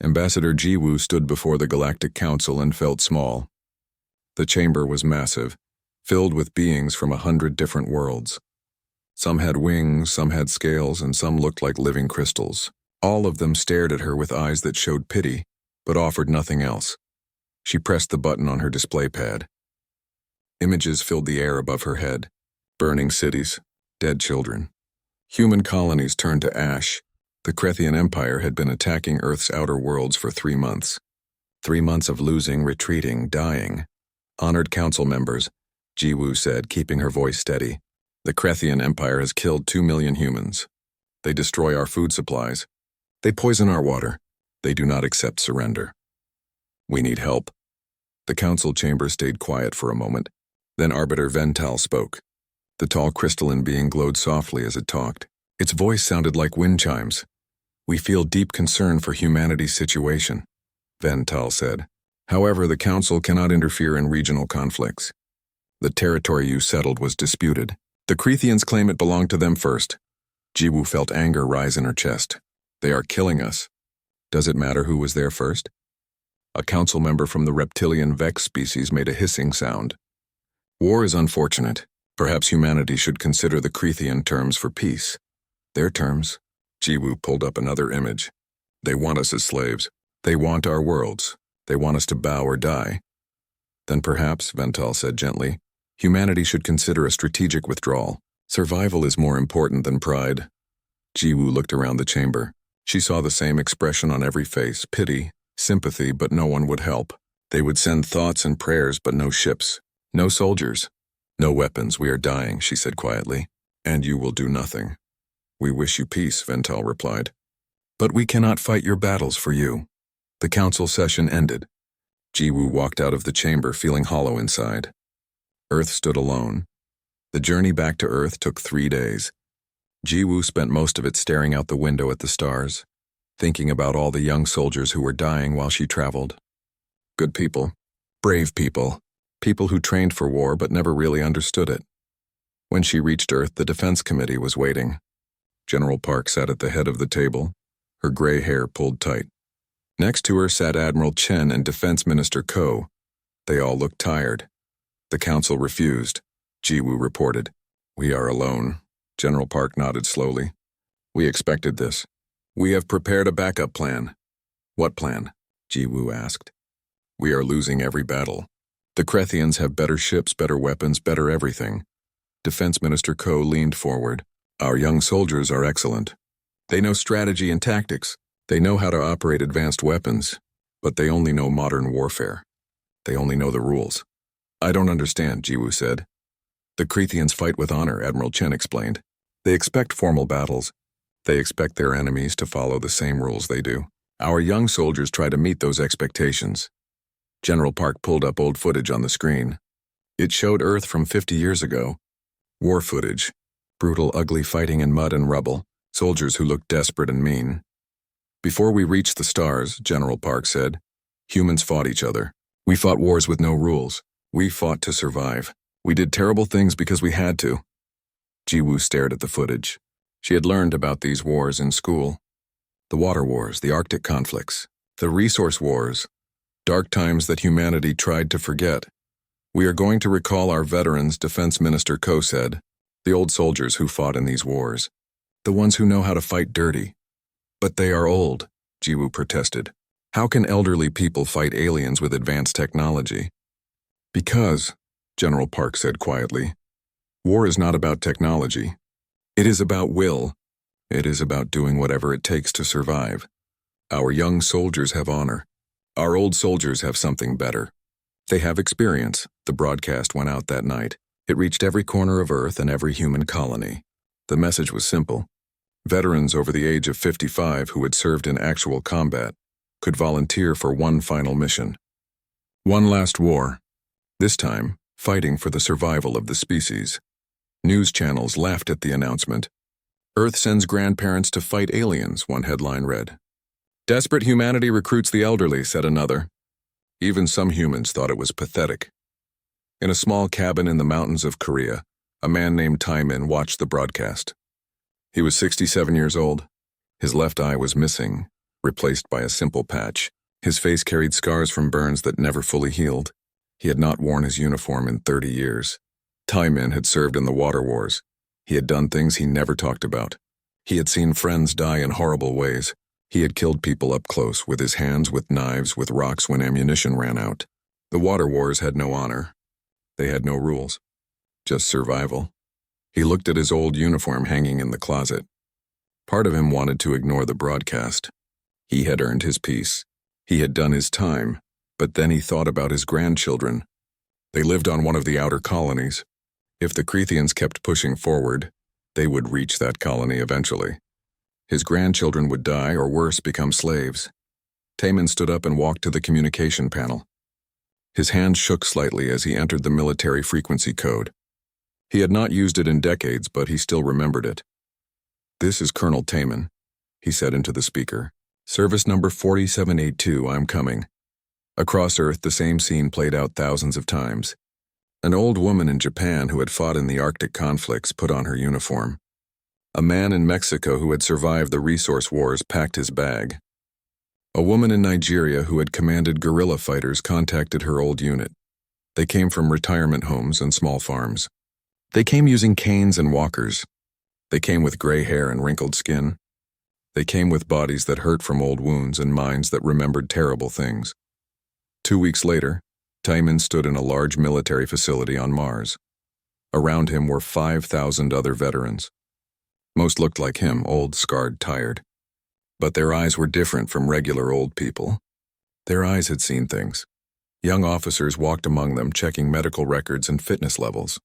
Ambassador Jiwoo stood before the Galactic Council and felt small. The chamber was massive, filled with beings from 100 different worlds. Some had wings, some had scales, and some looked like living crystals. All of them stared at her with eyes that showed pity, but offered nothing else. She pressed the button on her display pad. Images filled the air above her head. Burning cities, dead children. Human colonies turned to ash. The Krethian Empire had been attacking Earth's outer worlds for 3 months. 3 months of losing, retreating, dying. Honored council members, Jiwoo said, keeping her voice steady. The Krethian Empire has killed 2 million humans. They destroy our food supplies. They poison our water. They do not accept surrender. We need help. The council chamber stayed quiet for a moment. Then Arbiter Vental spoke. The tall crystalline being glowed softly as it talked. Its voice sounded like wind chimes. We feel deep concern for humanity's situation, Vental said. However, the council cannot interfere in regional conflicts. The territory you settled was disputed. The Krethians claim it belonged to them first. Jiwoo felt anger rise in her chest. They are killing us. Does it matter who was there first? A council member from the reptilian Vex species made a hissing sound. War is unfortunate. Perhaps humanity should consider the Krethian terms for peace. Their terms? Jiwoo pulled up another image. They want us as slaves. They want our worlds. They want us to bow or die. Then perhaps, Vental said gently, humanity should consider a strategic withdrawal. Survival is more important than pride. Jiwoo looked around the chamber. She saw the same expression on every face, pity, sympathy, but no one would help. They would send thoughts and prayers, but no ships, no soldiers, no weapons. We are dying, she said quietly, and you will do nothing. We wish you peace, Vental replied. But we cannot fight your battles for you. The council session ended. Jiwoo walked out of the chamber feeling hollow inside. Earth stood alone. The journey back to Earth took 3 days. Jiwoo spent most of it staring out the window at the stars, thinking about all the young soldiers who were dying while she traveled. Good people, brave people, people who trained for war but never really understood it. When she reached Earth, the Defense Committee was waiting. General Park sat at the head of the table, her gray hair pulled tight. Next to her sat Admiral Chen and Defense Minister Ko. They all looked tired. The council refused. Jiwoo reported. We are alone. General Park nodded slowly. We expected this. We have prepared a backup plan. What plan? Jiwoo asked. We are losing every battle. The Krethians have better ships, better weapons, better everything. Defense Minister Ko leaned forward. Our young soldiers are excellent. They know strategy and tactics. They know how to operate advanced weapons, but they only know modern warfare. They only know the rules. I don't understand, Jiwoo said. The Krethians fight with honor, Admiral Chen explained. They expect formal battles. They expect their enemies to follow the same rules they do. Our young soldiers try to meet those expectations. General Park pulled up old footage on the screen. It showed Earth from 50 years ago. War footage. Brutal, ugly fighting in mud and rubble. Soldiers who looked desperate and mean. Before we reached the stars, General Park said, humans fought each other. We fought wars with no rules. We fought to survive. We did terrible things because we had to. Jiwoo stared at the footage. She had learned about these wars in school. The water wars, the Arctic conflicts, the resource wars, dark times that humanity tried to forget. We are going to recall our veterans, Defense Minister Ko said, the old soldiers who fought in these wars, the ones who know how to fight dirty. But they are old, Jiwoo protested. How can elderly people fight aliens with advanced technology? Because, General Park said quietly, war is not about technology. It is about will. It is about doing whatever it takes to survive. Our young soldiers have honor. Our old soldiers have something better. They have experience. The broadcast went out that night. It reached every corner of Earth and every human colony. The message was simple. Veterans over the age of 55 who had served in actual combat could volunteer for one final mission. One last war. This time, fighting for the survival of the species. News channels laughed at the announcement. Earth sends grandparents to fight aliens, one headline read. Desperate humanity recruits the elderly, said another. Even some humans thought it was pathetic. In a small cabin in the mountains of Korea, a man named Taimin watched the broadcast. He was 67 years old. His left eye was missing, replaced by a simple patch. His face carried scars from burns that never fully healed. He had not worn his uniform in 30 years. Taimin had served in the water wars. He had done things he never talked about. He had seen friends die in horrible ways. He had killed people up close, with his hands, with knives, with rocks when ammunition ran out. The water wars had no honor. They had no rules. Just survival. He looked at his old uniform hanging in the closet. Part of him wanted to ignore the broadcast. He had earned his peace. He had done his time, but then he thought about his grandchildren. They lived on one of the outer colonies. If the Crethians kept pushing forward, they would reach that colony eventually. His grandchildren would die or worse, become slaves. Taimin stood up and walked to the communication panel. His hand shook slightly as he entered the military frequency code. He had not used it in decades, but he still remembered it. "This is Colonel Taimin," he said into the speaker. "Service number 4782, I'm coming." Across Earth, the same scene played out thousands of times. An old woman in Japan who had fought in the Arctic conflicts put on her uniform. A man in Mexico who had survived the resource wars packed his bag. A woman in Nigeria who had commanded guerrilla fighters contacted her old unit. They came from retirement homes and small farms. They came using canes and walkers. They came with gray hair and wrinkled skin. They came with bodies that hurt from old wounds and minds that remembered terrible things. 2 weeks later, Taimin stood in a large military facility on Mars. Around him were 5,000 other veterans. Most looked like him, old, scarred, tired. But their eyes were different from regular old people. Their eyes had seen things. Young officers walked among them, checking medical records and fitness levels.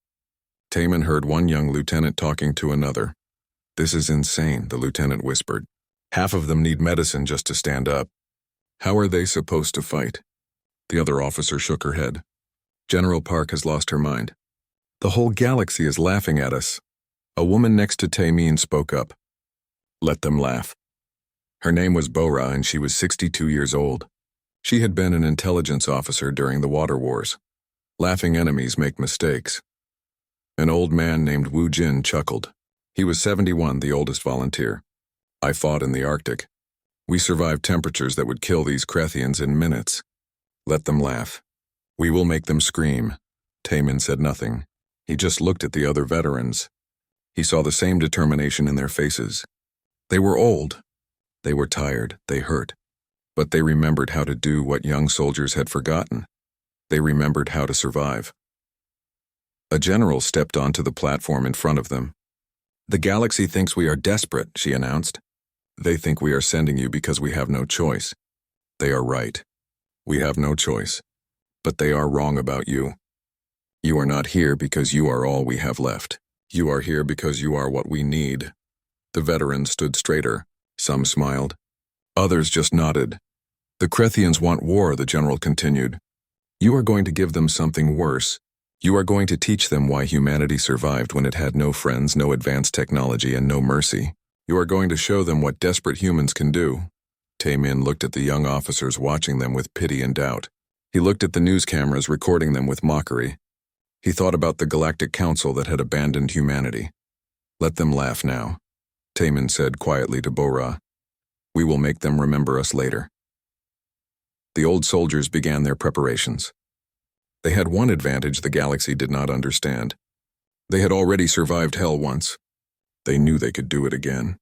Taimin heard one young lieutenant talking to another. "This is insane," the lieutenant whispered. "Half of them need medicine just to stand up. How are they supposed to fight?" The other officer shook her head. "General Park has lost her mind. The whole galaxy is laughing at us." A woman next to Taimin spoke up. "Let them laugh." Her name was Bora, and she was 62 years old. She had been an intelligence officer during the water wars. Laughing enemies make mistakes. An old man named Wu Jin chuckled. He was 71, the oldest volunteer. "I fought in the Arctic. We survived temperatures that would kill these Crethians in minutes. Let them laugh. We will make them scream." Taimin said nothing. He just looked at the other veterans. He saw the same determination in their faces. They were old. They were tired. They hurt. But they remembered how to do what young soldiers had forgotten. They remembered how to survive. A general stepped onto the platform in front of them. "The galaxy thinks we are desperate," she announced. "They think we are sending you because we have no choice. They are right. We have no choice. But they are wrong about you. You are not here because you are all we have left. You are here because you are what we need." The veterans stood straighter. Some smiled. Others just nodded. "The Crethians want war," the general continued. "You are going to give them something worse. You are going to teach them why humanity survived when it had no friends, no advanced technology, and no mercy. You are going to show them what desperate humans can do." Taimin looked at the young officers watching them with pity and doubt. He looked at the news cameras recording them with mockery. He thought about the Galactic Council that had abandoned humanity. "Let them laugh now," Taimin said quietly to Bora. "We will make them remember us later." The old soldiers began their preparations. They had one advantage the galaxy did not understand. They had already survived hell once. They knew they could do it again.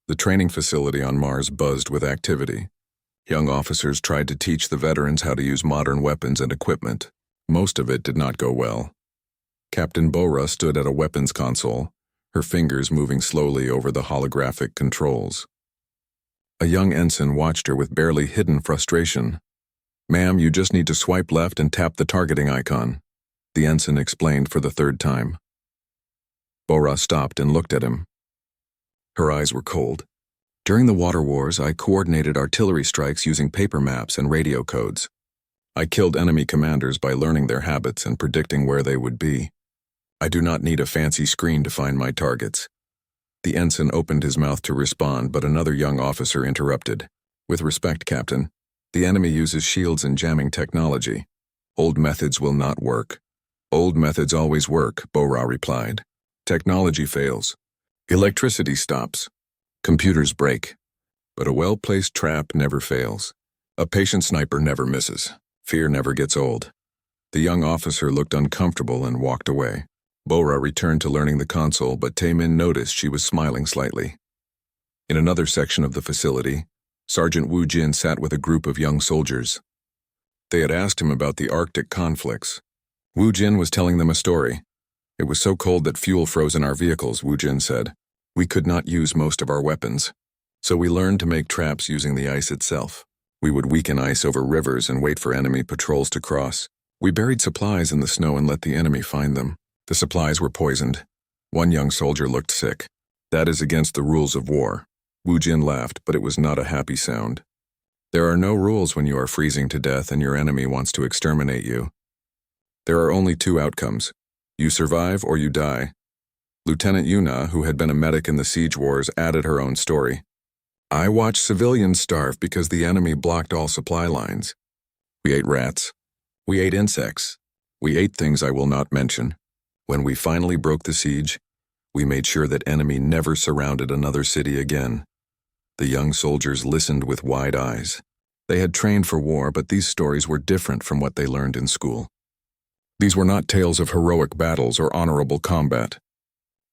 The training facility on Mars buzzed with activity. Young officers tried to teach the veterans how to use modern weapons and equipment. Most of it did not go well. Captain Bora stood at a weapons console, her fingers moving slowly over the holographic controls. A young ensign watched her with barely hidden frustration. "Ma'am, you just need to swipe left and tap the targeting icon," the ensign explained for the third time. Bora stopped and looked at him. Her eyes were cold. "During the water wars, I coordinated artillery strikes using paper maps and radio codes. I killed enemy commanders by learning their habits and predicting where they would be. I do not need a fancy screen to find my targets." The ensign opened his mouth to respond, but another young officer interrupted. "With respect, Captain, the enemy uses shields and jamming technology. Old methods will not work." "Old methods always work," Bora replied. "Technology fails. Electricity stops. Computers break. But a well-placed trap never fails. A patient sniper never misses. Fear never gets old. The young officer looked uncomfortable and walked away. Bora returned to learning the console, but Taemin noticed she was smiling slightly. In another section of the facility, Sergeant Wu Jin sat with a group of young soldiers. They had asked him about the Arctic conflicts. Wu Jin was telling them a story. It was so cold that fuel froze in our vehicles, Wu Jin said. We could not use most of our weapons. So we learned to make traps using the ice itself. We would weaken ice over rivers and wait for enemy patrols to cross. We buried supplies in the snow and let the enemy find them. The supplies were poisoned. One young soldier looked sick. That is against the rules of war. Wu Jin laughed, but it was not a happy sound. There are no rules when you are freezing to death and your enemy wants to exterminate you. There are only two outcomes. You survive or you die. Lieutenant Yuna, who had been a medic in the siege wars, added her own story. I watched civilians starve because the enemy blocked all supply lines. We ate rats. We ate insects. We ate things I will not mention. When we finally broke the siege, we made sure that enemy never surrounded another city again. The young soldiers listened with wide eyes. They had trained for war, but these stories were different from what they learned in school. These were not tales of heroic battles or honorable combat.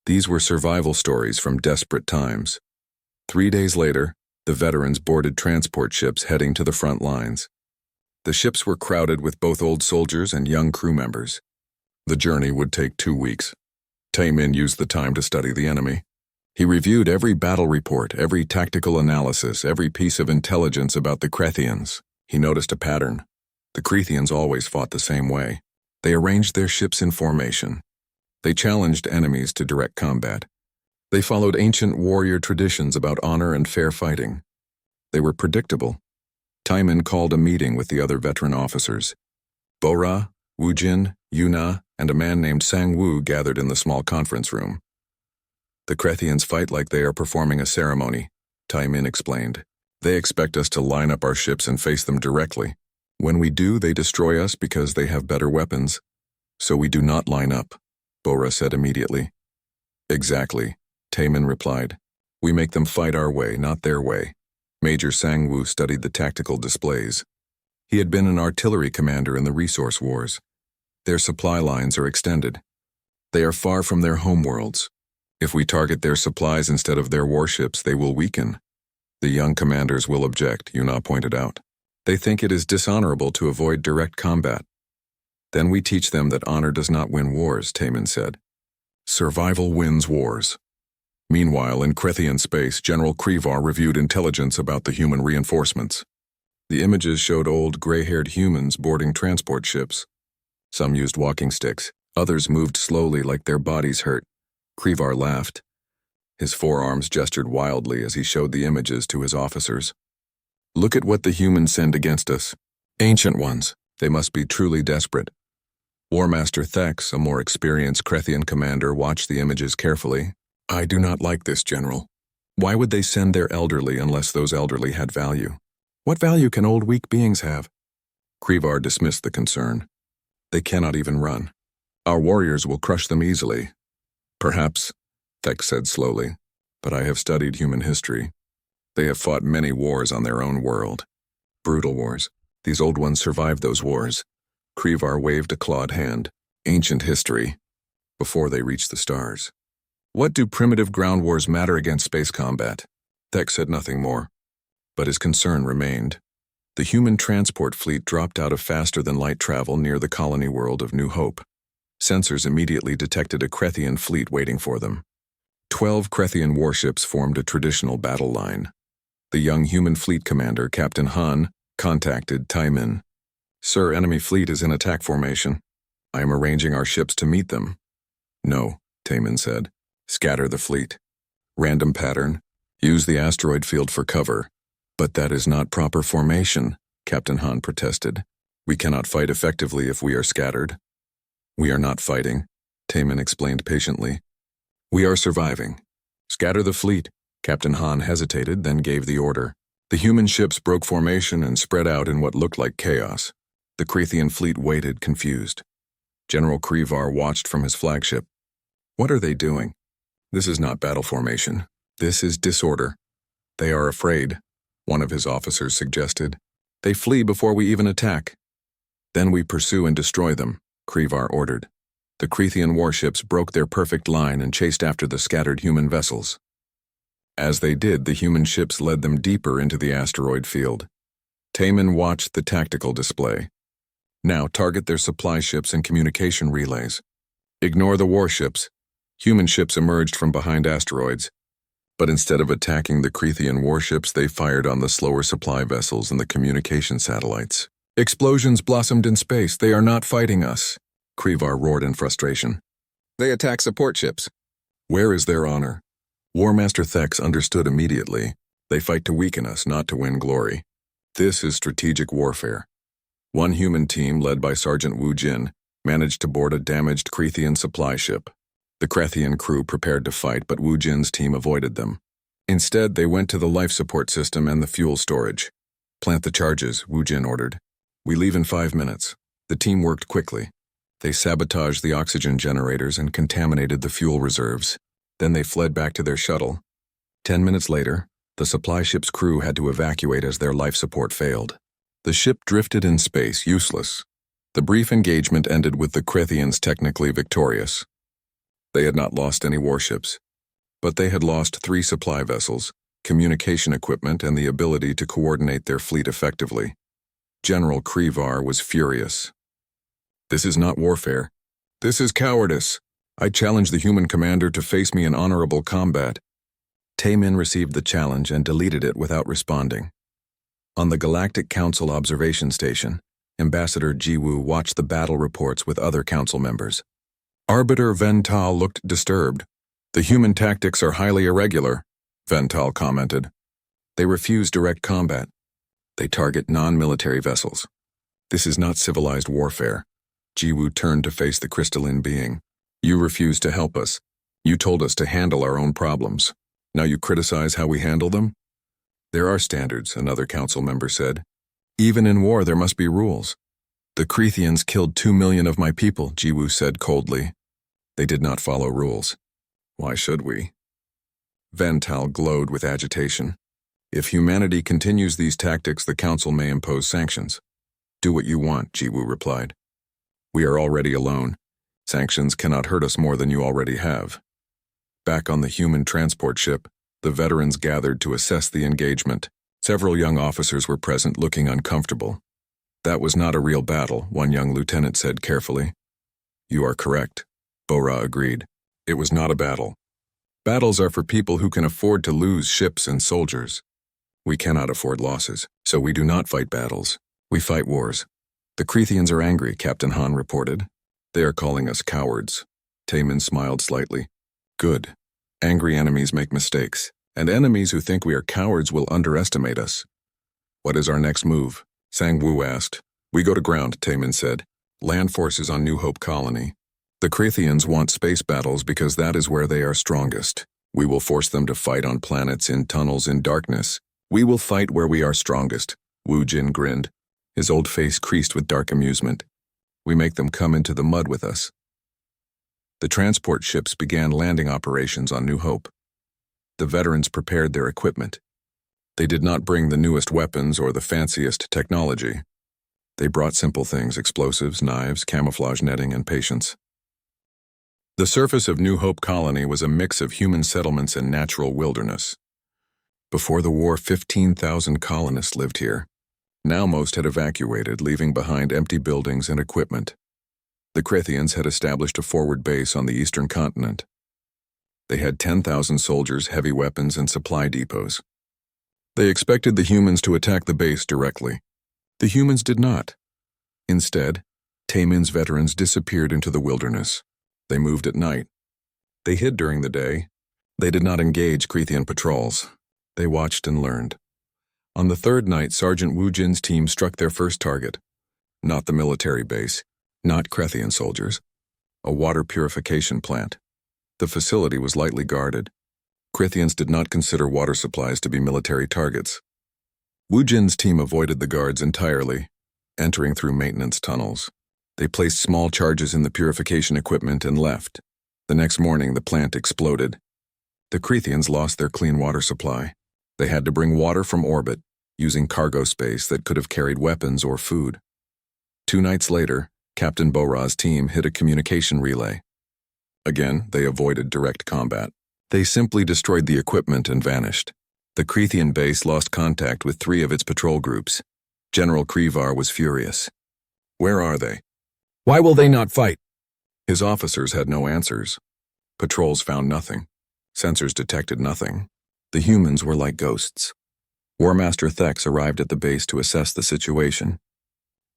These were survival stories from desperate times. 3 days later, the veterans boarded transport ships heading to the front lines. The ships were crowded with both old soldiers and young crew members. The journey would take 2 weeks. Taemin used the time to study the enemy. He reviewed every battle report, every tactical analysis, every piece of intelligence about the Krethians. He noticed a pattern. The Krethians always fought the same way. They arranged their ships in formation. They challenged enemies to direct combat. They followed ancient warrior traditions about honor and fair fighting. They were predictable. Taemin called a meeting with the other veteran officers. Bora, Wu Jin, Yuna, and a man named Sang Woo gathered in the small conference room. The Krethians fight like they are performing a ceremony, Taemin explained. They expect us to line up our ships and face them directly. When we do, they destroy us because they have better weapons. So we do not line up, Bora said immediately. Exactly, Taemin replied. We make them fight our way, not their way. Major Sang-woo studied the tactical displays. He had been an artillery commander in the resource wars. Their supply lines are extended. They are far from their homeworlds. If we target their supplies instead of their warships, they will weaken. The young commanders will object, Yuna pointed out. They think it is dishonorable to avoid direct combat. Then we teach them that honor does not win wars, Taemin said. Survival wins wars. Meanwhile, in Krethian space, General Krevar reviewed intelligence about the human reinforcements. The images showed old, gray-haired humans boarding transport ships. Some used walking sticks. Others moved slowly like their bodies hurt. Krevar laughed. His forearms gestured wildly as he showed the images to his officers. Look at what the humans send against us. Ancient ones. They must be truly desperate. War Master Thex, a more experienced Krethian commander, watched the images carefully. I do not like this, General. Why would they send their elderly unless those elderly had value? What value can old weak beings have? Krevar dismissed the concern. They cannot even run. Our warriors will crush them easily. Perhaps, Thex said slowly, but I have studied human history. They have fought many wars on their own world. Brutal wars. These old ones survived those wars. Krevar waved a clawed hand. Ancient history. Before they reached the stars. What do primitive ground wars matter against space combat? Thex said nothing more. But his concern remained. The human transport fleet dropped out of faster-than-light travel near the colony world of New Hope. Sensors immediately detected a Krethian fleet waiting for them. 12 Krethian warships formed a traditional battle line. The young human fleet commander, Captain Han, contacted Taemin. Sir, enemy fleet is in attack formation. I am arranging our ships to meet them. No, Taemin said. Scatter the fleet. Random pattern. Use the asteroid field for cover. But that is not proper formation, Captain Han protested. We cannot fight effectively if we are scattered. We are not fighting, Taemin explained patiently. We are surviving. Scatter the fleet. Captain Han hesitated, then gave the order. The human ships broke formation and spread out in what looked like chaos. The Krethian fleet waited, confused. General Krevar watched from his flagship. What are they doing? This is not battle formation. This is disorder. They are afraid. one of his officers suggested. They flee before we even attack. Then we pursue and destroy them, Krevar ordered. The Crethean warships broke their perfect line and chased after the scattered human vessels. As they did, the human ships led them deeper into the asteroid field. Taman watched the tactical display. Now target their supply ships and communication relays. Ignore the warships. Human ships emerged from behind asteroids. But instead of attacking the Crethean warships, they fired on the slower supply vessels and the communication satellites. Explosions blossomed in space. They are not fighting us, Krevar roared in frustration. They attack support ships. Where is their honor? War Master Thex understood immediately. They fight to weaken us, not to win glory. This is strategic warfare. One human team, led by Sergeant Wu Jin, managed to board a damaged Crethean supply ship. The Crethean crew prepared to fight, but Wu Jin's team avoided them. Instead, they went to the life support system and the fuel storage. Plant the charges, Wu Jin ordered. We leave in 5 minutes. The team worked quickly. They sabotaged the oxygen generators and contaminated the fuel reserves. Then they fled back to their shuttle. 10 minutes later, the supply ship's crew had to evacuate as their life support failed. The ship drifted in space, useless. The brief engagement ended with the Cretheans technically victorious. They had not lost any warships, but they had lost 3 supply vessels, communication equipment, and the ability to coordinate their fleet effectively. General Krevar was furious. This is not warfare. This is cowardice. I challenge the human commander to face me in honorable combat. Taemin received the challenge and deleted it without responding. On the Galactic Council observation station, Ambassador Jiwoo watched the battle reports with other council members. Arbiter Vental looked disturbed. The human tactics are highly irregular, Vental commented. They refuse direct combat. They target non-military vessels. This is not civilized warfare. Jiwoo turned to face the crystalline being. You refuse to help us. You told us to handle our own problems. Now you criticize how we handle them? There are standards, another council member said. Even in war, there must be rules. The Cretheans killed 2 million of my people, Jiwoo said coldly. They did not follow rules. Why should we? Vental glowed with agitation. If humanity continues these tactics, the council may impose sanctions. Do what you want, Jiwoo replied. We are already alone. Sanctions cannot hurt us more than you already have. Back on the human transport ship, the veterans gathered to assess the engagement. Several young officers were present, looking uncomfortable. That was not a real battle, one young lieutenant said carefully. You are correct, Bora agreed. It was not a battle. Battles are for people who can afford to lose ships and soldiers. We cannot afford losses, so we do not fight battles. We fight wars. The Cretheans are angry, Captain Han reported. They are calling us cowards. Taemin smiled slightly. Good. Angry enemies make mistakes, and enemies who think we are cowards will underestimate us. What is our next move? Sang Wu asked. We go to ground, Taemin said. Land forces on New Hope Colony. The Cretheans want space battles because that is where they are strongest. We will force them to fight on planets, in tunnels, in darkness. We will fight where we are strongest. Wu Jin grinned. His old face creased with dark amusement. We make them come into the mud with us. The transport ships began landing operations on New Hope. The veterans prepared their equipment. They did not bring the newest weapons or the fanciest technology. They brought simple things: explosives, knives, camouflage netting, and patience. The surface of New Hope Colony was a mix of human settlements and natural wilderness. Before the war, 15,000 colonists lived here. Now most had evacuated, leaving behind empty buildings and equipment. The Cretheans had established a forward base on the eastern continent. They had 10,000 soldiers, heavy weapons, and supply depots. They expected the humans to attack the base directly. The humans did not. Instead, Taemin's veterans disappeared into the wilderness. They moved at night. They hid during the day. They did not engage Crethean patrols. They watched and learned. On the third night, Sergeant Wu Jin's team struck their first target. Not the military base, not Crethean soldiers. A water purification plant. The facility was lightly guarded. Cretheans did not consider water supplies to be military targets. Wu Jin's team avoided the guards entirely, entering through maintenance tunnels. They placed small charges in the purification equipment and left. The next morning, the plant exploded. The Cretheans lost their clean water supply. They had to bring water from orbit. using cargo space that could have carried weapons or food. 2 nights later, Captain Boraz's team hit a communication relay. Again, they avoided direct combat. They simply destroyed the equipment and vanished. The Krethian base lost contact with 3 of its patrol groups. General Krevar was furious. Where are they? Why will they not fight? His officers had no answers. Patrols found nothing. Sensors detected nothing. The humans were like ghosts. War Master Thex arrived at the base to assess the situation.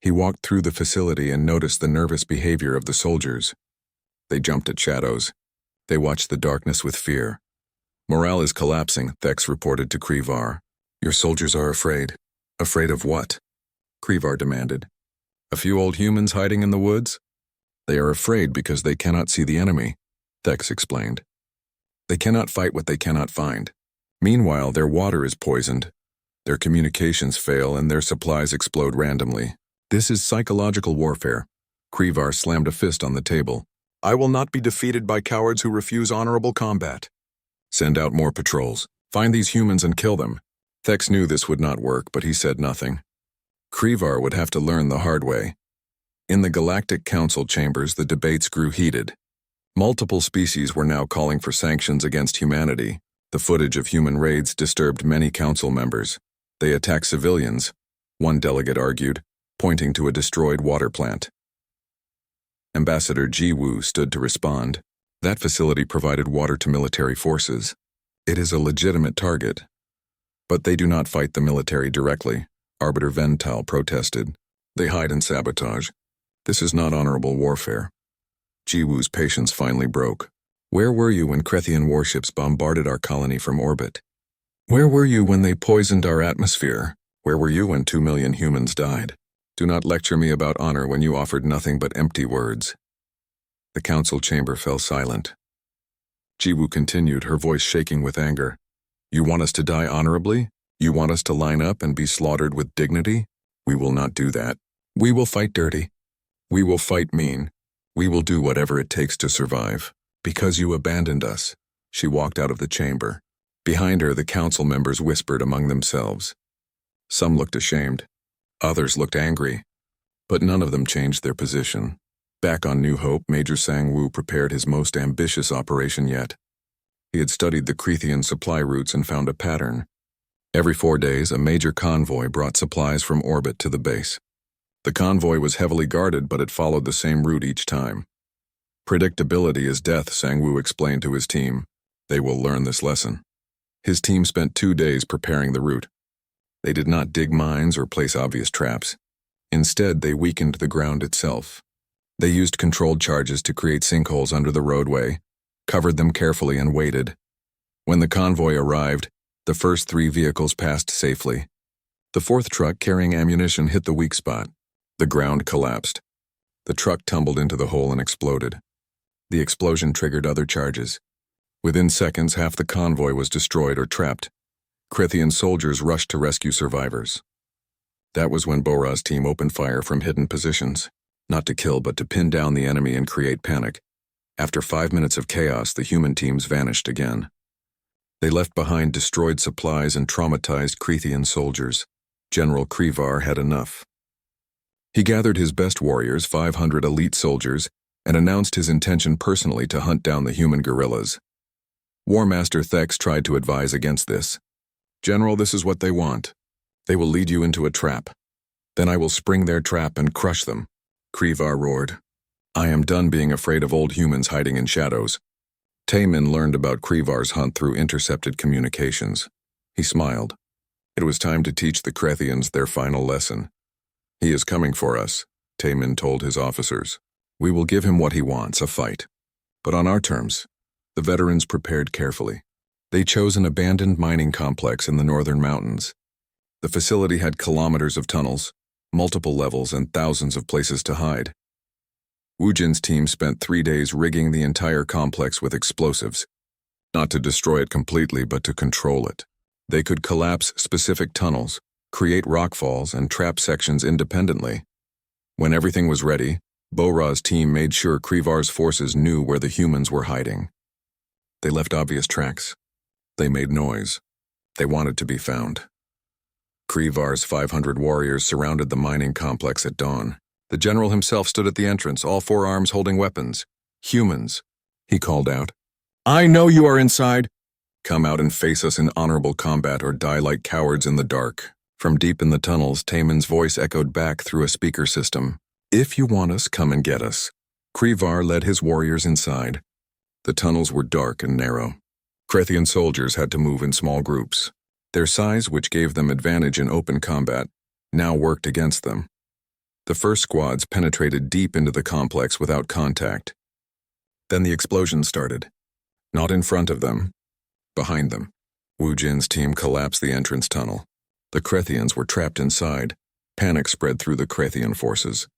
He walked through the facility and noticed the nervous behavior of the soldiers. They jumped at shadows. They watched the darkness with fear. Morale is collapsing, Thex reported to Krevar. Your soldiers are afraid. Afraid of what? Krevar demanded. A few old humans hiding in the woods? They are afraid because they cannot see the enemy, Thex explained. They cannot fight what they cannot find. Meanwhile, their water is poisoned. Their communications fail and their supplies explode randomly. This is psychological warfare. Krevar slammed a fist on the table. I will not be defeated by cowards who refuse honorable combat. Send out more patrols. Find these humans and kill them. Thex knew this would not work, but he said nothing. Krevar would have to learn the hard way. In the Galactic Council chambers, the debates grew heated. Multiple species were now calling for sanctions against humanity. The footage of human raids disturbed many council members. They attack civilians, one delegate argued, pointing to a destroyed water plant. Ambassador Jiwoo stood to respond. That facility provided water to military forces. It is a legitimate target. But they do not fight the military directly, Arbiter Vental protested. They hide and sabotage. This is not honorable warfare. Jiwoo's patience finally broke. Where were you when Krethian warships bombarded our colony from orbit? Where were you when they poisoned our atmosphere? Where were you when 2 million humans died? Do not lecture me about honor when you offered nothing but empty words. The council chamber fell silent. Jiwoo continued, her voice shaking with anger. You want us to die honorably? You want us to line up and be slaughtered with dignity? We will not do that. We will fight dirty. We will fight mean. We will do whatever it takes to survive. Because you abandoned us. She walked out of the chamber. Behind her, the council members whispered among themselves. Some looked ashamed. Others looked angry. But none of them changed their position. Back on New Hope, Major Sang-woo prepared his most ambitious operation yet. He had studied the Krethian supply routes and found a pattern. Every 4 days, a major convoy brought supplies from orbit to the base. The convoy was heavily guarded, but it followed the same route each time. Predictability is death, Sang-woo explained to his team. They will learn this lesson. His team spent 2 days preparing the route. They did not dig mines or place obvious traps. Instead, they weakened the ground itself. They used controlled charges to create sinkholes under the roadway, covered them carefully and waited. When the convoy arrived, the first 3 vehicles passed safely. The 4th truck carrying ammunition hit the weak spot. The ground collapsed. The truck tumbled into the hole and exploded. The explosion triggered other charges. Within seconds, half the convoy was destroyed or trapped. Krethian soldiers rushed to rescue survivors. That was when Boraz's team opened fire from hidden positions, not to kill but to pin down the enemy and create panic. After 5 minutes of chaos, the human teams vanished again. They left behind destroyed supplies and traumatized Krethian soldiers. General Krevar had enough. He gathered his best warriors, 500 elite soldiers, and announced his intention personally to hunt down the human guerrillas. War Master Thex tried to advise against this. General, this is what they want. They will lead you into a trap. Then I will spring their trap and crush them. Krevar roared. I am done being afraid of old humans hiding in shadows. Taemin learned about Krevar's hunt through intercepted communications. He smiled. It was time to teach the Krethians their final lesson. He is coming for us, Taemin told his officers. We will give him what he wants, a fight. But on our terms. The veterans prepared carefully. They chose an abandoned mining complex in the northern mountains. The facility had kilometers of tunnels, multiple levels, and thousands of places to hide. Woojin's team spent 3 days rigging the entire complex with explosives, not to destroy it completely but to control it. They could collapse specific tunnels, create rockfalls, and trap sections independently. When everything was ready, Boraz's team made sure Krevar's forces knew where the humans were hiding. They left obvious tracks. They made noise. They wanted to be found. Krevar's 500 warriors surrounded the mining complex at dawn. The general himself stood at the entrance, all four arms holding weapons. "Humans," he called out. "I know you are inside. Come out and face us in honorable combat or die like cowards in the dark." From deep in the tunnels, Taemin's voice echoed back through a speaker system. "If you want us, come and get us." Krevar led his warriors inside. The tunnels were dark and narrow. Krethian soldiers had to move in small groups. Their size, which gave them advantage in open combat, now worked against them. The first squads penetrated deep into the complex without contact. Then the explosion started. Not in front of them, behind them. Wu Jin's team collapsed the entrance tunnel. The Krethians were trapped inside. Panic spread through the Krethian forces.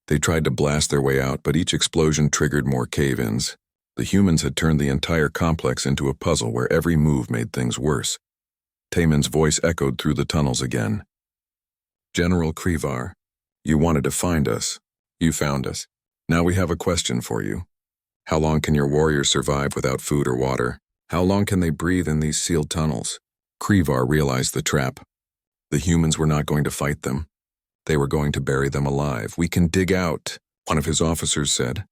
They tried to blast their way out, but each explosion triggered more cave-ins. The humans had turned the entire complex into a puzzle where every move made things worse. Taemin's voice echoed through the tunnels again. "General Krevar, you wanted to find us. You found us. Now we have a question for you. How long can your warriors survive without food or water? How long can they breathe in these sealed tunnels?" Krevar realized the trap. The humans were not going to fight them. They were going to bury them alive. "We can dig out," one of his officers said.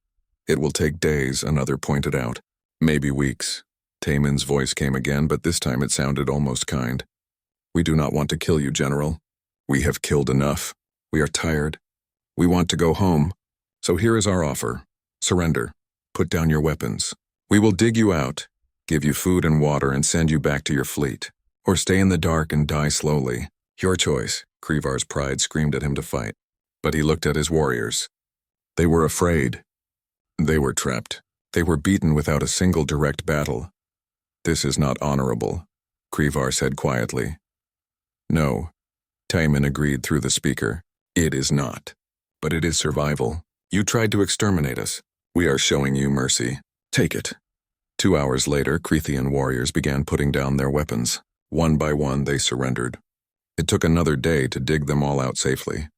"It will take days," another pointed out. "Maybe weeks." Taemin's voice came again, but this time it sounded almost kind. "We do not want to kill you, General. We have killed enough. We are tired. We want to go home. So here is our offer. Surrender. Put down your weapons. We will dig you out, give you food and water, and send you back to your fleet. Or stay in the dark and die slowly. Your choice." Krevar's pride screamed at him to fight. But he looked at his warriors. They were afraid. They were trapped. They were beaten without a single direct battle. "This is not honorable," Krevar said quietly. "No," Taemin agreed through the speaker. "It is not. But it is survival. You tried to exterminate us. We are showing you mercy. Take it." 2 hours later, Krethian warriors began putting down their weapons. One by one, they surrendered. It took another day to dig them all out safely.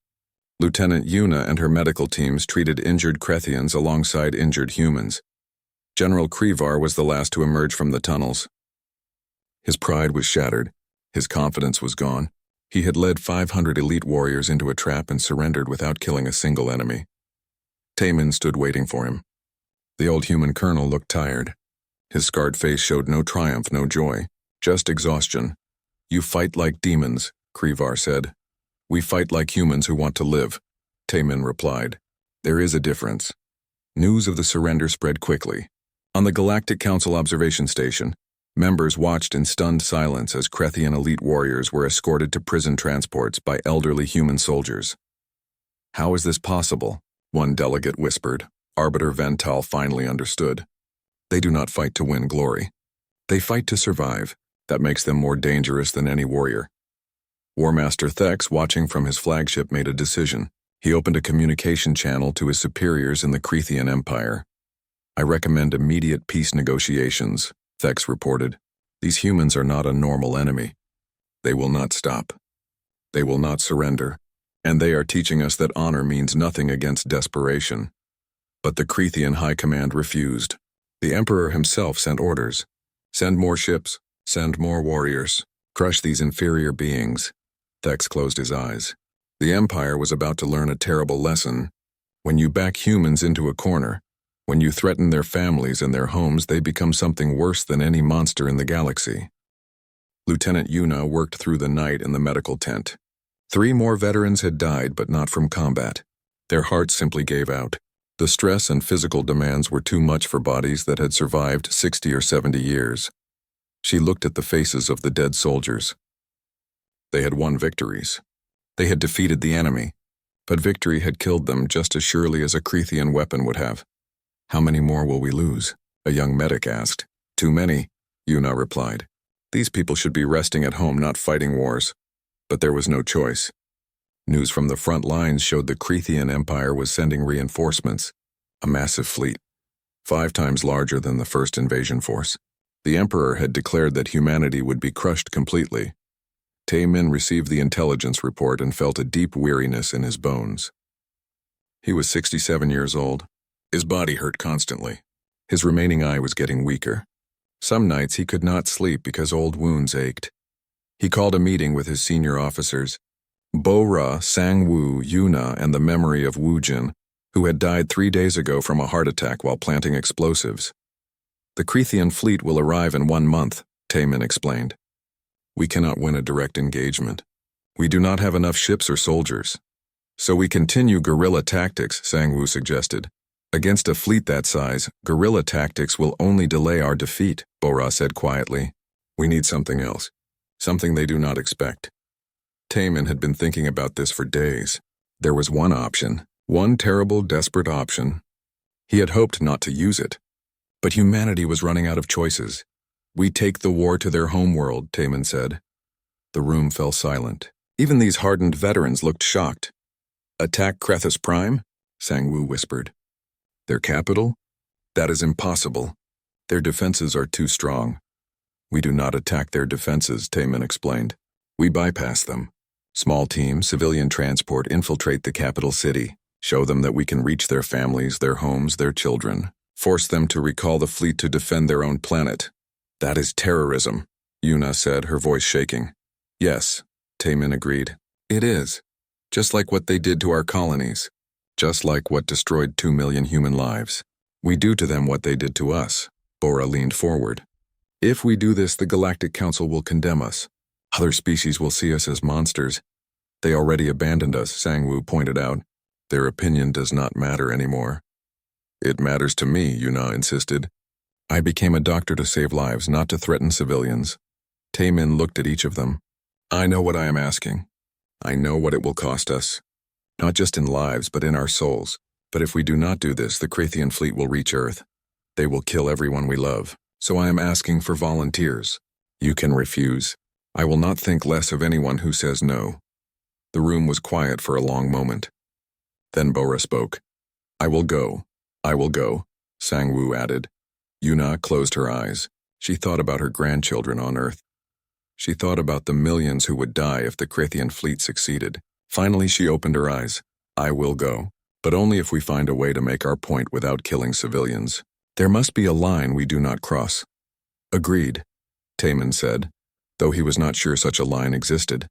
Lieutenant Yuna and her medical teams treated injured Krethians alongside injured humans. General Krevar was the last to emerge from the tunnels. His pride was shattered. His confidence was gone. He had led 500 elite warriors into a trap and surrendered without killing a single enemy. Taemin stood waiting for him. The old human colonel looked tired. His scarred face showed no triumph, no joy, just exhaustion. "You fight like demons," Krevar said. "We fight like humans who want to live," Taemin replied. "There is a difference." News of the surrender spread quickly. On the Galactic Council observation station, members watched in stunned silence as Krethian elite warriors were escorted to prison transports by elderly human soldiers. "How is this possible?" one delegate whispered. Arbiter Vental finally understood. "They do not fight to win glory. They fight to survive. That makes them more dangerous than any warrior." War Master Thex, watching from his flagship, made a decision. He opened a communication channel to his superiors in the Krethian Empire. "I recommend immediate peace negotiations," Thex reported. "These humans are not a normal enemy. They will not stop. They will not surrender. And they are teaching us that honor means nothing against desperation." But the Krethian High Command refused. The Emperor himself sent orders. "Send more ships. Send more warriors. Crush these inferior beings." Thex closed his eyes. The Empire was about to learn a terrible lesson. When you back humans into a corner, when you threaten their families and their homes, they become something worse than any monster in the galaxy. Lieutenant Yuna worked through the night in the medical tent. 3 more veterans had died, but not from combat. Their hearts simply gave out. The stress and physical demands were too much for bodies that had survived 60 or 70 years. She looked at the faces of the dead soldiers. They had won victories. They had defeated the enemy, but victory had killed them just as surely as a Krethian weapon would have. "How many more will we lose?" a young medic asked. "Too many," Yuna replied. "These people should be resting at home, not fighting wars." But there was no choice. News from the front lines showed the Krethian Empire was sending reinforcements, a massive fleet, 5 times larger than the first invasion force. The Emperor had declared that humanity would be crushed completely. Taemin received the intelligence report and felt a deep weariness in his bones. He was 67 years old. His body hurt constantly. His remaining eye was getting weaker. Some nights he could not sleep because old wounds ached. He called a meeting with his senior officers, Bo-Ra, Sang-Woo, Yuna, and the memory of Woo-Jin, who had died 3 days ago from a heart attack while planting explosives. The Crethean fleet will arrive in 1 month, Taemin explained. We cannot win a direct engagement. We do not have enough ships or soldiers. So we continue guerrilla tactics, Sang-Woo suggested. Against a fleet that size, guerrilla tactics will only delay our defeat, Bo-Ra said quietly. We need something else. Something they do not expect. Taemin had been thinking about this for days. There was one option, one terrible, desperate option. He had hoped not to use it. But humanity was running out of choices. We take the war to their homeworld, Taemin said. The room fell silent. Even these hardened veterans looked shocked. Attack Krethus Prime? Sang-Woo whispered. Their capital? That is impossible. Their defenses are too strong. We do not attack their defenses, Taemin explained. We bypass them. Small team, civilian transport infiltrate the capital city, show them that we can reach their families, their homes, their children, force them to recall the fleet to defend their own planet. That is terrorism, Yuna said, her voice shaking. Yes, Taemin agreed. It is. Just like what they did to our colonies. Just like what destroyed 2 million human lives. We do to them what they did to us. Bo-Ra leaned forward. If we do this, the Galactic Council will condemn us. Other species will see us as monsters. They already abandoned us, Sang-Woo pointed out. Their opinion does not matter anymore. It matters to me, Yuna insisted. I became a doctor to save lives, not to threaten civilians. Taemin looked at each of them. I know what I am asking. I know what it will cost us. Not just in lives, but in our souls. But if we do not do this, the Crethean fleet will reach Earth. They will kill everyone we love. So I am asking for volunteers. You can refuse. I will not think less of anyone who says no. The room was quiet for a long moment. Then Bo-Ra spoke. I will go. I will go, Sang-Woo added. Yuna closed her eyes. She thought about her grandchildren on Earth. She thought about the millions who would die if the Crethean fleet succeeded. Finally, she opened her eyes. I will go, but only if we find a way to make our point without killing civilians. There must be a line we do not cross. Agreed, Taemin said, though he was not sure such a line existed.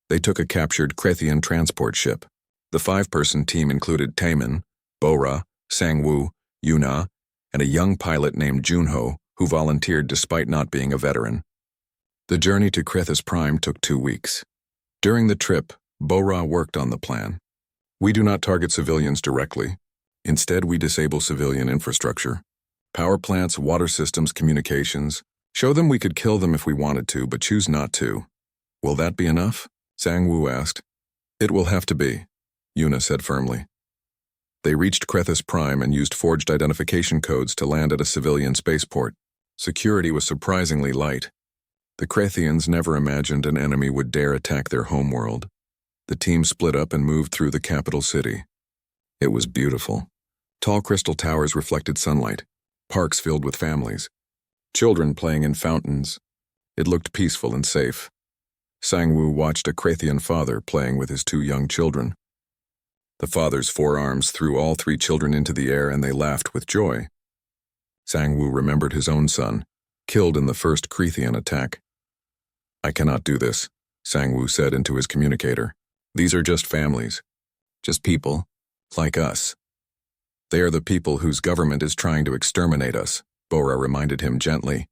They took a captured Crethean transport ship. The 5-person team included Taemin, Bo-Ra, Sang-Woo, Yuna, and a young pilot named Junho, who volunteered despite not being a veteran. The journey to Krethus Prime took 2 weeks. During the trip, Bo-Ra worked on the plan. We do not target civilians directly. Instead, we disable civilian infrastructure. Power plants, water systems, communications. Show them we could kill them if we wanted to, but choose not to. Will that be enough? Sang-Woo asked. It will have to be, Yuna said firmly. They reached Krethus Prime and used forged identification codes to land at a civilian spaceport. Security was surprisingly light. The Krethians never imagined an enemy would dare attack their homeworld. The team split up and moved through the capital city. It was beautiful. Tall crystal towers reflected sunlight, parks filled with families, children playing in fountains. It looked peaceful and safe. Sang-Woo watched a Krethian father playing with his 2 young children. The father's forearms threw all 3 children into the air and they laughed with joy. Sang-Woo remembered his own son, killed in the first Krethian attack. I cannot do this, Sang-Woo said into his communicator. These are just families. Just people, like us. They are the people whose government is trying to exterminate us, Bo-Ra reminded him gently.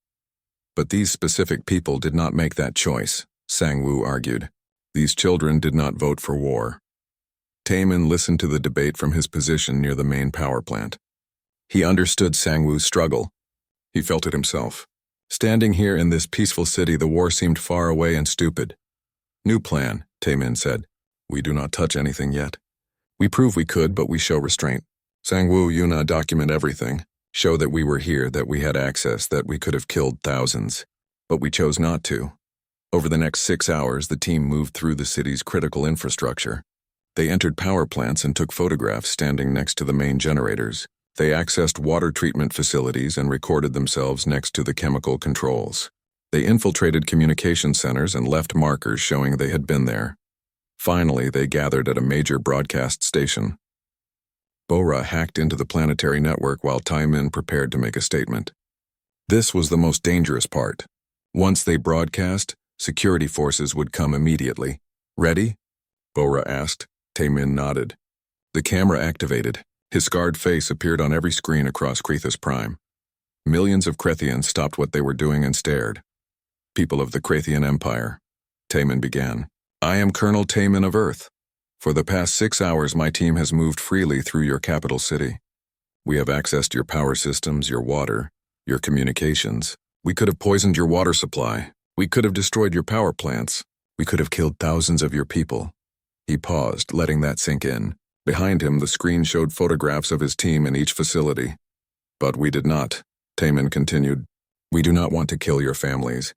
But these specific people did not make that choice, Sang-Woo argued. These children did not vote for war. Taemin listened to the debate from his position near the main power plant. He understood Sang-Woo's struggle. He felt it himself. Standing here in this peaceful city, the war seemed far away and stupid. New plan, Taemin said. We do not touch anything yet. We prove we could, but we show restraint. Sang-Woo, Yuna document everything. Show that we were here, that we had access, that we could have killed thousands. But we chose not to. Over the next 6 hours, the team moved through the city's critical infrastructure. They entered power plants and took photographs standing next to the main generators. They accessed water treatment facilities and recorded themselves next to the chemical controls. They infiltrated communication centers and left markers showing they had been there. Finally, they gathered at a major broadcast station. Bo-Ra hacked into the planetary network while Taemin prepared to make a statement. This was the most dangerous part. Once they broadcast, Security forces would come immediately. Ready? Bora asked. Taemin nodded. The camera activated. His scarred face appeared on every screen across Krethus Prime. Millions of Krethians stopped what they were doing and stared. People of the Krethian Empire. Taemin began. I am Colonel Taemin of Earth. For the past 6 hours, my team has moved freely through your capital city. We have accessed your power systems, your water, your communications. We could have poisoned your water supply. We could have destroyed your power plants. We could have killed thousands of your people. He paused, letting that sink in. Behind him, the screen showed photographs of his team in each facility. But we did not, Taemin continued. We do not want to kill your families.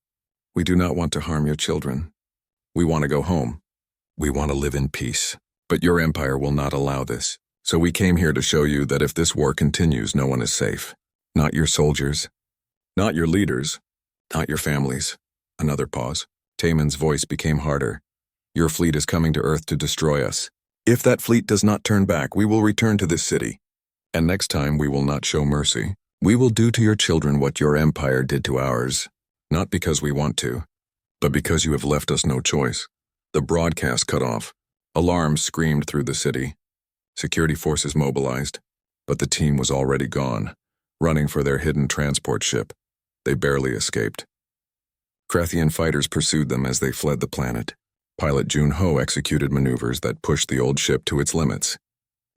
We do not want to harm your children. We want to go home. We want to live in peace. But your empire will not allow this. So we came here to show you that if this war continues, no one is safe. Not your soldiers. Not your leaders. Not your families. Another pause. Taemin's voice became harder. Your fleet is coming to Earth to destroy us. If that fleet does not turn back, we will return to this city. And next time we will not show mercy. We will do to your children what your empire did to ours. Not because we want to, but because you have left us no choice. The broadcast cut off. Alarms screamed through the city. Security forces mobilized, but the team was already gone, running for their hidden transport ship. They barely escaped. Krethian fighters pursued them as they fled the planet. Pilot Jun-Ho executed maneuvers that pushed the old ship to its limits.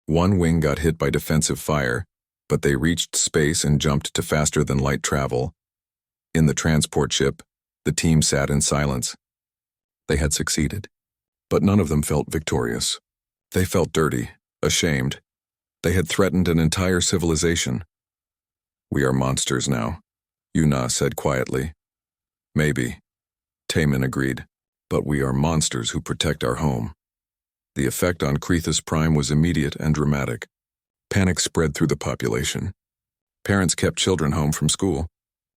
One wing got hit by defensive fire, but they reached space and jumped to faster-than-light travel. In the transport ship, the team sat in silence. They had succeeded, but none of them felt victorious. They felt dirty, ashamed. They had threatened an entire civilization. We are monsters now, Yuna said quietly. Maybe, Taemin agreed, but we are monsters who protect our home. The effect on Krethus Prime was immediate and dramatic. Panic spread through the population. Parents kept children home from school.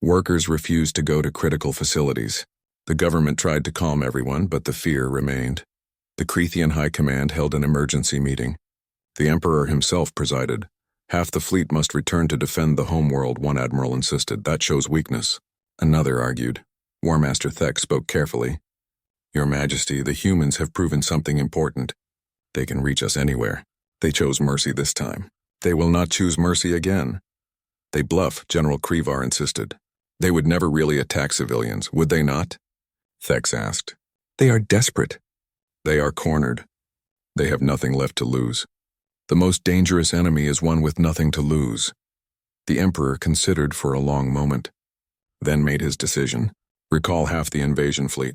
Workers refused to go to critical facilities. The government tried to calm everyone, but the fear remained. The Krethian High Command held an emergency meeting. The Emperor himself presided. Half the fleet must return to defend the homeworld, one admiral insisted. That shows weakness. Another argued. War Master Thek spoke carefully. Your Majesty, the humans have proven something important. They can reach us anywhere. They chose mercy this time. They will not choose mercy again. They bluff, General Krevar insisted. They would never really attack civilians, would they not? Thex asked. They are desperate. They are cornered. They have nothing left to lose. The most dangerous enemy is one with nothing to lose. The Emperor considered for a long moment, then made his decision. Recall half the invasion fleet.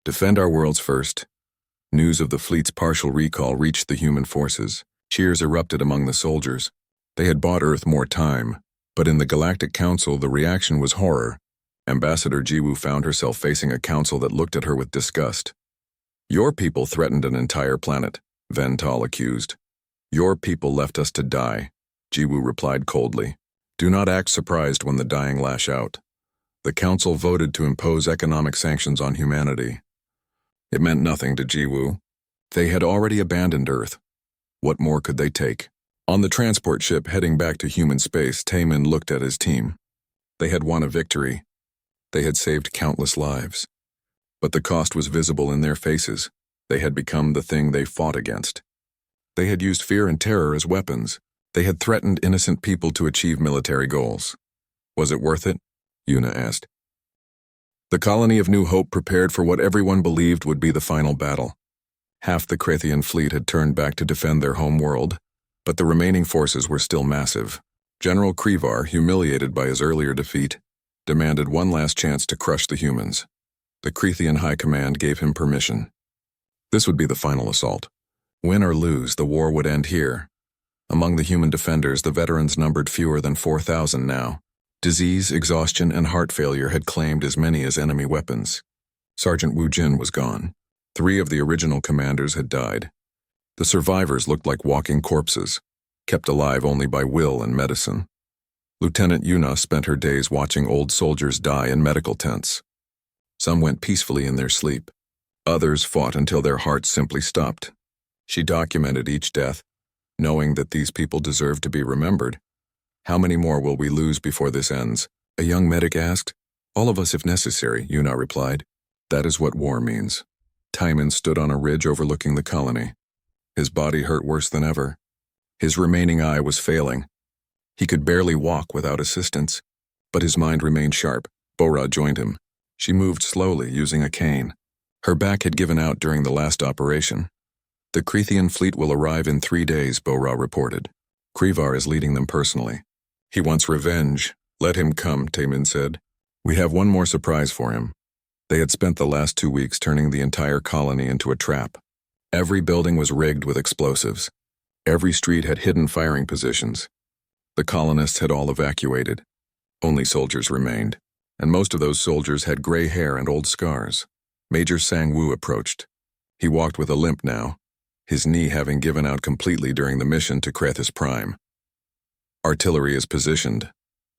Defend our worlds first. News of the fleet's partial recall reached the human forces. Cheers erupted among the soldiers. They had bought Earth more time, but in the Galactic Council the reaction was horror. Ambassador Jiwoo found herself facing a council that looked at her with disgust. Your people threatened an entire planet, Vental accused. Your people left us to die, Jiwoo replied coldly. Do not act surprised when the dying lash out. The council voted to impose economic sanctions on humanity. It meant nothing to Jiwoo. They had already abandoned Earth. What more could they take? On the transport ship heading back to human space, Taemin looked at his team. They had won a victory. They had saved countless lives. But the cost was visible in their faces. They had become the thing they fought against. They had used fear and terror as weapons. They had threatened innocent people to achieve military goals. Was it worth it? Yuna asked. The colony of New Hope prepared for what everyone believed would be the final battle. Half the Krethian fleet had turned back to defend their home world, but the remaining forces were still massive. General Krevar, humiliated by his earlier defeat, demanded one last chance to crush the humans. The Krethian High Command gave him permission. This would be the final assault. Win or lose, the war would end here. Among the human defenders, the veterans numbered fewer than 4,000 now. Disease, exhaustion, and heart failure had claimed as many as enemy weapons. Sergeant Wu Jin was gone. 3 of the original commanders had died. The survivors looked like walking corpses, kept alive only by will and medicine. Lieutenant Yuna spent her days watching old soldiers die in medical tents. Some went peacefully in their sleep. Others fought until their hearts simply stopped. She documented each death, knowing that these people deserved to be remembered. How many more will we lose before this ends? A young medic asked. All of us if necessary, Yuna replied. That is what war means. Timon stood on a ridge overlooking the colony. His body hurt worse than ever. His remaining eye was failing. He could barely walk without assistance, but his mind remained sharp. Bora joined him. She moved slowly, using a cane. Her back had given out during the last operation. The Crethean fleet will arrive in 3 days, Bora reported. Krevar is leading them personally. He wants revenge. Let him come, Taman said. We have one more surprise for him. They had spent the last 2 weeks turning the entire colony into a trap. Every building was rigged with explosives. Every street had hidden firing positions. The colonists had all evacuated. Only soldiers remained, and most of those soldiers had gray hair and old scars. Major Sang-woo approached. He walked with a limp now, his knee having given out completely during the mission to Krethis Prime. Artillery is positioned,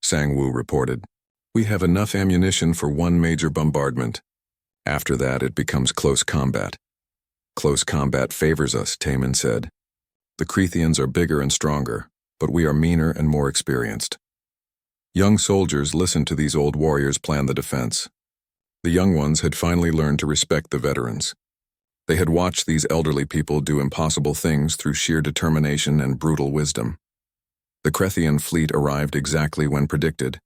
Sang-woo reported. We have enough ammunition for 1 major bombardment. After that, it becomes close combat. Close combat favors us, Taman said. The Krethians are bigger and stronger, but we are meaner and more experienced. Young soldiers listened to these old warriors plan the defense. The young ones had finally learned to respect the veterans. They had watched these elderly people do impossible things through sheer determination and brutal wisdom. The Krethian fleet arrived exactly when predicted.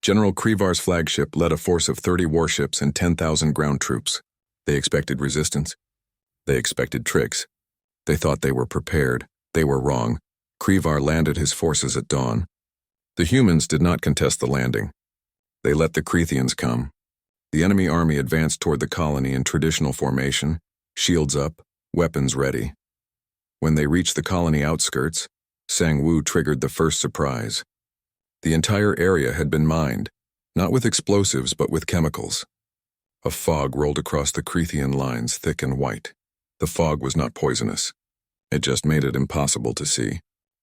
General Krevar's flagship led a force of 30 warships and 10,000 ground troops. They expected resistance. They expected tricks. They thought they were prepared. They were wrong. Krevar landed his forces at dawn. The humans did not contest the landing. They let the Krethians come. The enemy army advanced toward the colony in traditional formation, shields up, weapons ready. When they reached the colony outskirts, Sang-woo triggered the first surprise. The entire area had been mined, not with explosives but with chemicals. A fog rolled across the Krethian lines, thick and white. The fog was not poisonous. It just made it impossible to see.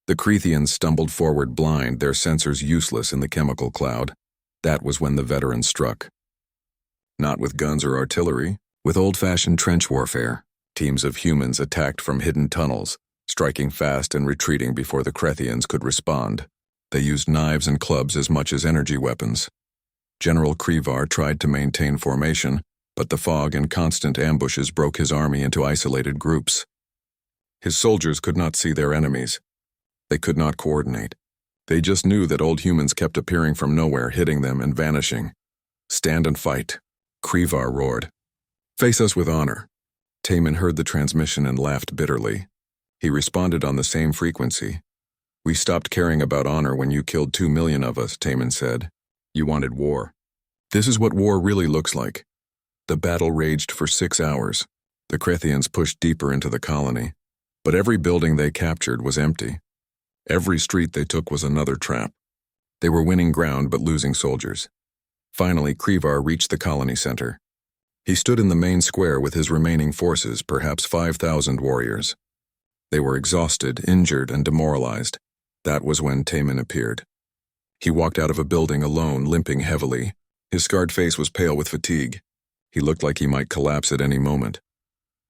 The Krethians stumbled forward blind, their sensors useless in the chemical cloud. That was when the veterans struck. Not with guns or artillery, with old-fashioned trench warfare. Teams of humans attacked from hidden tunnels, striking fast and retreating before the Krethians could respond. They used knives and clubs as much as energy weapons. General Krevar tried to maintain formation, but the fog and constant ambushes broke his army into isolated groups. His soldiers could not see their enemies. They could not coordinate. They just knew that old humans kept appearing from nowhere, hitting them and vanishing. Stand and fight, Krevar roared. Face us with honor. Taman heard the transmission and laughed bitterly. He responded on the same frequency. We stopped caring about honor when you killed 2 million of us, Taman said. You wanted war. This is what war really looks like. The battle raged for 6 hours. The Krethians pushed deeper into the colony, but every building they captured was empty. Every street they took was another trap. They were winning ground but losing soldiers. Finally, Krevar reached the colony center. He stood in the main square with his remaining forces, perhaps 5,000 warriors. They were exhausted, injured, and demoralized. That was when Taman appeared. He walked out of a building alone, limping heavily. His scarred face was pale with fatigue. He looked like he might collapse at any moment.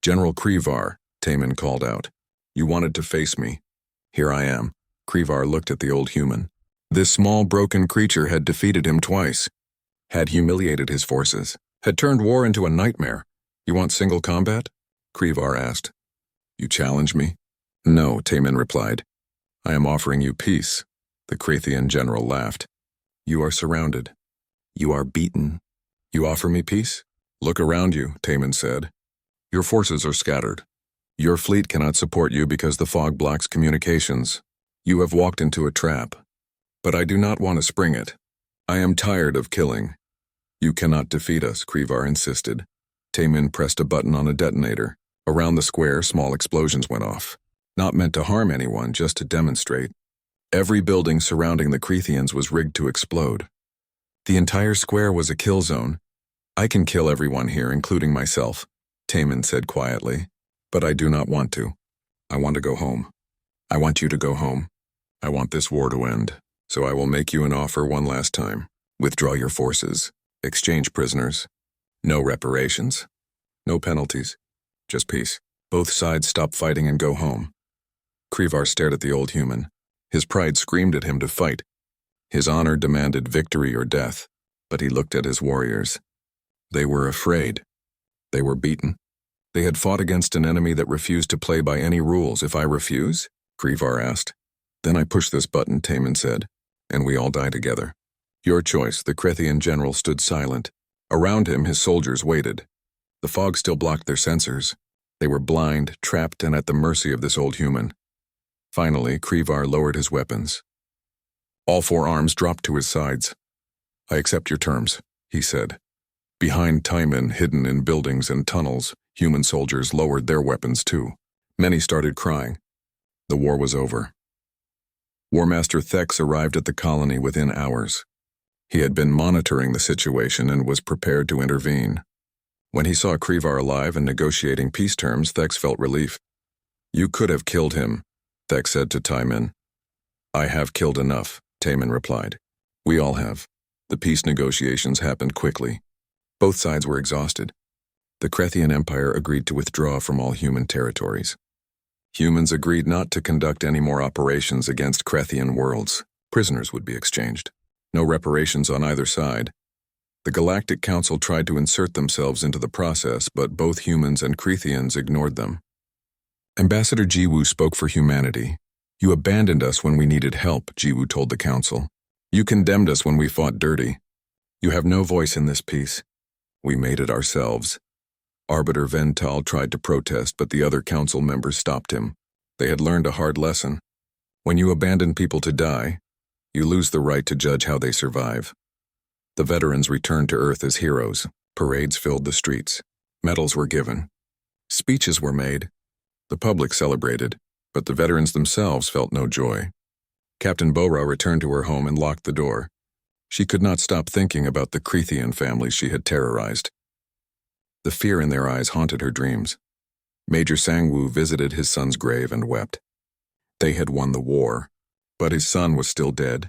General Krevar, Taman called out. You wanted to face me. Here I am. Krevar looked at the old human. This small, broken creature had defeated him twice, had humiliated his forces, had turned war into a nightmare. You want single combat? Krevar asked. You challenge me? No, Taman replied. I am offering you peace. The Krethian general laughed. You are surrounded. You are beaten. You offer me peace? Look around you, Taman said. Your forces are scattered. Your fleet cannot support you because the fog blocks communications. You have walked into a trap. But I do not want to spring it. I am tired of killing. You cannot defeat us, Krevar insisted. Taman pressed a button on a detonator. Around the square, small explosions went off. Not meant to harm anyone, just to demonstrate. Every building surrounding the Krethians was rigged to explode. The entire square was a kill zone. I can kill everyone here, including myself, Taman said quietly. But I do not want to. I want to go home. I want you to go home. I want this war to end, so I will make you an offer one last time. Withdraw your forces. Exchange prisoners. No reparations. No penalties. Just peace. Both sides stop fighting and go home. Krevar stared at the old human. His pride screamed at him to fight. His honor demanded victory or death, but he looked at his warriors. They were afraid. They were beaten. They had fought against an enemy that refused to play by any rules. If I refuse? Krevar asked. Then I push this button, Taman said, and we all die together. Your choice. The Krethian general stood silent. Around him, his soldiers waited. The fog still blocked their sensors. They were blind, trapped, and at the mercy of this old human. Finally, Krevar lowered his weapons. All four arms dropped to his sides. I accept your terms, he said. Behind Timon, hidden in buildings and tunnels, human soldiers lowered their weapons too. Many started crying. The war was over. War Master Thex arrived at the colony within hours. He had been monitoring the situation and was prepared to intervene. When he saw Krevar alive and negotiating peace terms, Thex felt relief. You could have killed him, Thex said to Timon. I have killed enough, Taman replied. We all have. The peace negotiations happened quickly. Both sides were exhausted. The Krethian Empire agreed to withdraw from all human territories. Humans agreed not to conduct any more operations against Krethian worlds. Prisoners would be exchanged. No reparations on either side. The Galactic Council tried to insert themselves into the process, but both humans and Krethians ignored them. Ambassador Jiwoo spoke for humanity. You abandoned us when we needed help, Jiwoo told the Council. You condemned us when we fought dirty. You have no voice in this peace. We made it ourselves. Arbiter Vental tried to protest, but the other council members stopped him. They had learned a hard lesson. When you abandon people to die, you lose the right to judge how they survive. The veterans returned to Earth as heroes. Parades filled the streets. Medals were given. Speeches were made. The public celebrated, but the veterans themselves felt no joy. Captain Bora returned to her home and locked the door. She could not stop thinking about the Krethian families she had terrorized. The fear in their eyes haunted her dreams. Major Sangwoo visited his son's grave and wept. They had won the war, but his son was still dead.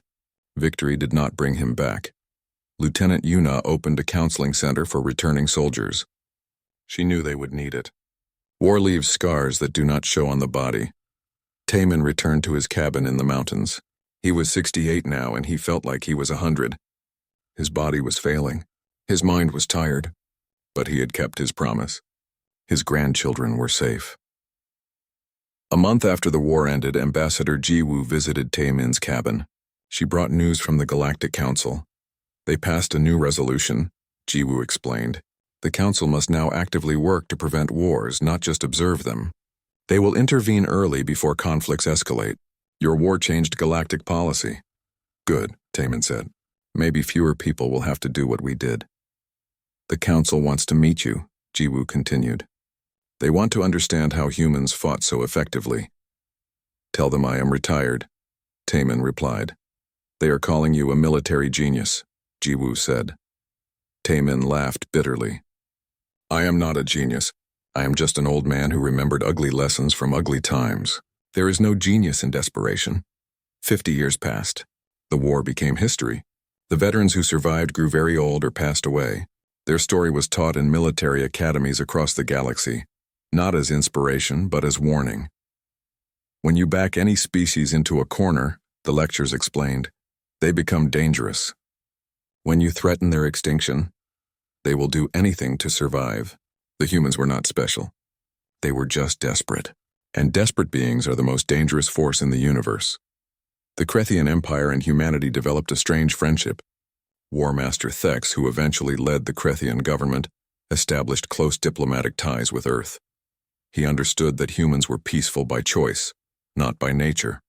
Victory did not bring him back. Lieutenant Yuna opened a counseling center for returning soldiers. She knew they would need it. War leaves scars that do not show on the body. Taman returned to his cabin in the mountains. He was 68 now, and he felt like he was 100. His body was failing. His mind was tired. But he had kept his promise. His grandchildren were safe. A month after the war ended, Ambassador Jiwoo visited Taemin's cabin. She brought news from the Galactic Council. They passed a new resolution, Jiwoo explained. The Council must now actively work to prevent wars, not just observe them. They will intervene early before conflicts escalate. Your war changed galactic policy. Good, Taemin said. Maybe fewer people will have to do what we did. The Council wants to meet you, Jiwoo continued. They want to understand how humans fought so effectively. Tell them I am retired, Taemin replied. They are calling you a military genius, Jiwoo said. Taemin laughed bitterly. I am not a genius. I am just an old man who remembered ugly lessons from ugly times. There is no genius in desperation. 50 years passed. The war became history. The veterans who survived grew very old or passed away. Their story was taught in military academies across the galaxy, not as inspiration, but as warning. When you back any species into a corner, the lectures explained, they become dangerous. When you threaten their extinction, they will do anything to survive. The humans were not special. They were just desperate. And desperate beings are the most dangerous force in the universe. The Krethian Empire and humanity developed a strange friendship. War Master Thex, who eventually led the Krethian government, established close diplomatic ties with Earth. He understood that humans were peaceful by choice, not by nature.